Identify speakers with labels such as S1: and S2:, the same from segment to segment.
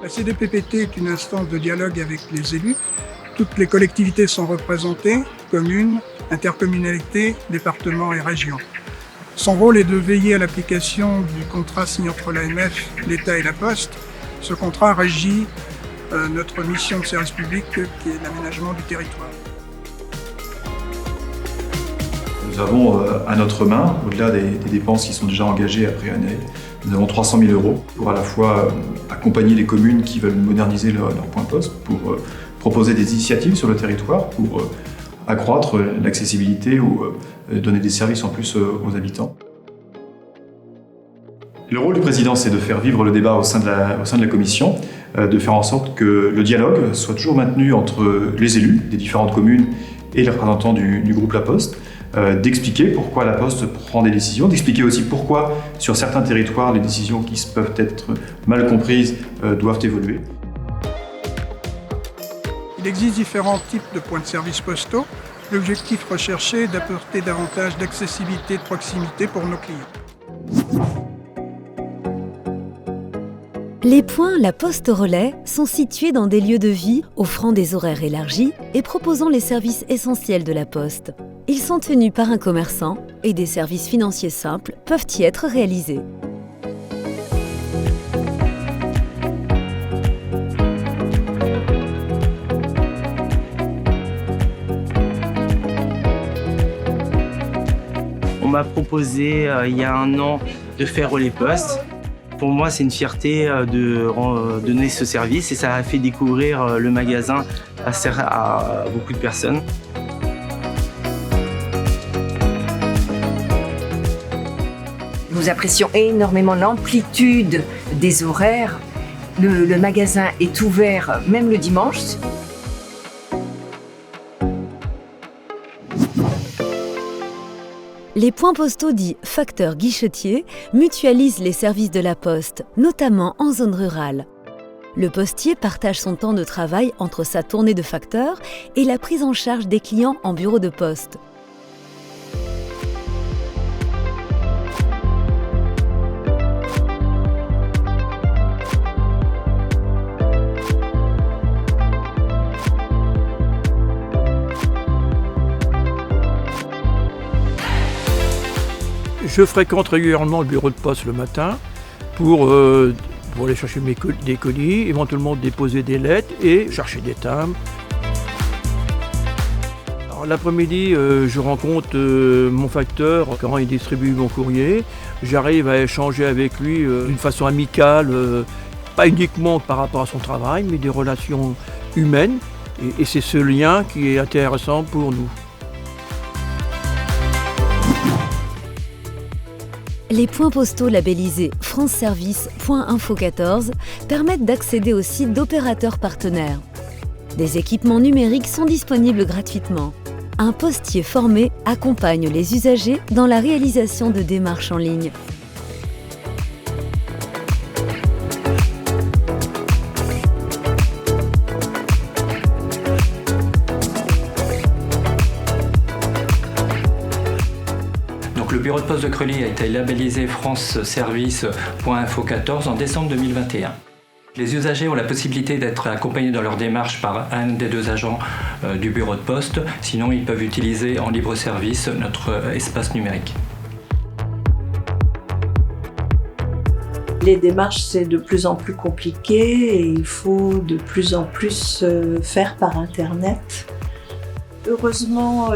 S1: La CDPPT est une instance de dialogue avec les élus. Toutes les collectivités sont représentées, communes, intercommunalités, départements et régions. Son rôle est de veiller à l'application du contrat signé entre l'AMF, l'État et la Poste. Ce contrat régit notre mission de service public qui est l'aménagement du territoire.
S2: Nous avons à notre main, au-delà des dépenses qui sont déjà engagées après année, nous avons 300 000 € pour à la fois accompagner les communes qui veulent moderniser leur point poste, pour proposer des initiatives sur le territoire, pour accroître l'accessibilité ou donner des services en plus aux habitants. Le rôle du président, c'est de faire vivre le débat au sein de la commission, de faire en sorte que le dialogue soit toujours maintenu entre les élus des différentes communes et les représentants du groupe La Poste, d'expliquer pourquoi La Poste prend des décisions, d'expliquer aussi pourquoi sur certains territoires les décisions qui peuvent être mal comprises doivent évoluer.
S1: Il existe différents types de points de service postaux. L'objectif recherché est d'apporter davantage d'accessibilité et de proximité pour nos clients.
S3: Les points La Poste Relais sont situés dans des lieux de vie offrant des horaires élargis et proposant les services essentiels de la Poste. Ils sont tenus par un commerçant et des services financiers simples peuvent y être réalisés.
S4: On m'a proposé il y a un an de faire Relais Poste. Pour moi, c'est une fierté de donner ce service et ça a fait découvrir le magasin à beaucoup de personnes.
S5: Nous apprécions énormément l'amplitude des horaires. Le magasin est ouvert même le dimanche.
S3: Les points postaux dits facteurs guichetiers mutualisent les services de la Poste, notamment en zone rurale. Le postier partage son temps de travail entre sa tournée de facteur et la prise en charge des clients en bureau de poste.
S6: Je fréquente régulièrement le bureau de poste le matin pour aller chercher des colis, éventuellement déposer des lettres et chercher des timbres. Alors, l'après-midi, je rencontre mon facteur quand il distribue mon courrier. J'arrive à échanger avec lui d'une façon amicale, pas uniquement par rapport à son travail, mais des relations humaines. Et c'est ce lien qui est intéressant pour nous.
S3: Les points postaux labellisés France Service .info 14 permettent d'accéder aux sites d'opérateurs partenaires. Des équipements numériques sont disponibles gratuitement. Un postier formé accompagne les usagers dans la réalisation de démarches en ligne.
S7: Le bureau de poste de Creully a été labellisé France Service.info 14 en décembre 2021. Les usagers ont la possibilité d'être accompagnés dans leur démarche par un des deux agents du bureau de poste. Sinon, ils peuvent utiliser en libre service notre espace numérique.
S8: Les démarches, c'est de plus en plus compliqué et il faut de plus en plus faire par Internet. Heureusement,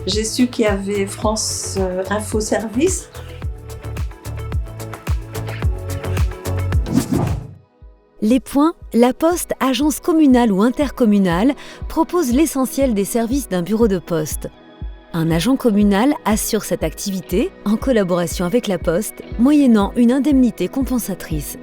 S8: j'ai su qu'il y avait France Info Service.
S3: Les points, la Poste, agence communale ou intercommunale, propose l'essentiel des services d'un bureau de poste. Un agent communal assure cette activité en collaboration avec la Poste, moyennant une indemnité compensatrice.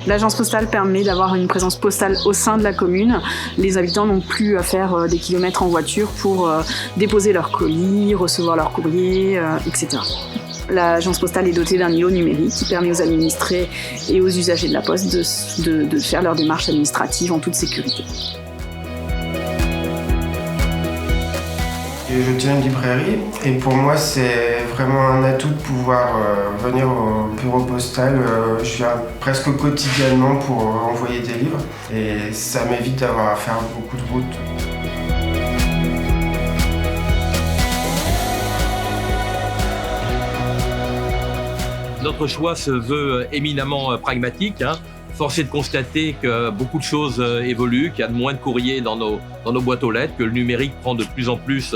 S9: L'agence postale permet d'avoir une présence postale au sein de la commune. Les habitants n'ont plus à faire des kilomètres en voiture pour déposer leurs colis, recevoir leurs courriers, etc. L'agence postale est dotée d'un îlot numérique qui permet aux administrés et aux usagers de la Poste de faire leurs démarches administratives en toute sécurité.
S10: Je tiens une librairie et pour moi c'est vraiment un atout de pouvoir venir au bureau postal. Je viens presque quotidiennement pour envoyer des livres et ça m'évite d'avoir à faire beaucoup de route.
S11: Notre choix se veut éminemment pragmatique. Force est de constater que beaucoup de choses évoluent, qu'il y a de moins de courriers dans nos boîtes aux lettres, que le numérique prend de plus en plus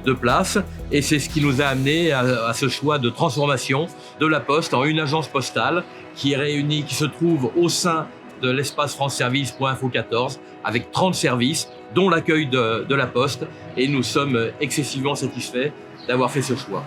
S11: de place. Et c'est ce qui nous a amené à ce choix de transformation de la Poste en une agence postale qui est réunie, qui se trouve au sein de l'espace franceservice.info14 avec 30 services, dont l'accueil de la Poste. Et nous sommes excessivement satisfaits d'avoir fait ce choix.